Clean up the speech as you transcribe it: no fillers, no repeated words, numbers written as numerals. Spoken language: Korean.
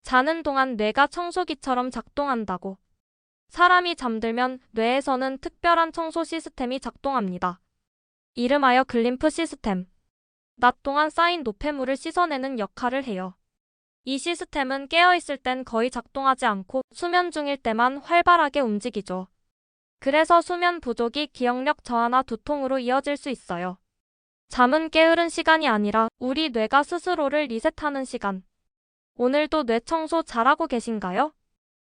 자는 동안 뇌가 청소기처럼 작동한다고. 사람이 잠들면 뇌에서는 특별한 청소 시스템이 작동합니다. 이름하여 글림프 시스템. 낮 동안 쌓인 노폐물을 씻어내는 역할을 해요. 이 시스템은 깨어있을 땐 거의 작동하지 않고 수면 중일 때만 활발하게 움직이죠. 그래서 수면 부족이 기억력 저하나 두통으로 이어질 수 있어요. 잠은 게으른 시간이 아니라 우리 뇌가 스스로를 리셋하는 시간. 오늘도 뇌 청소 잘하고 계신가요?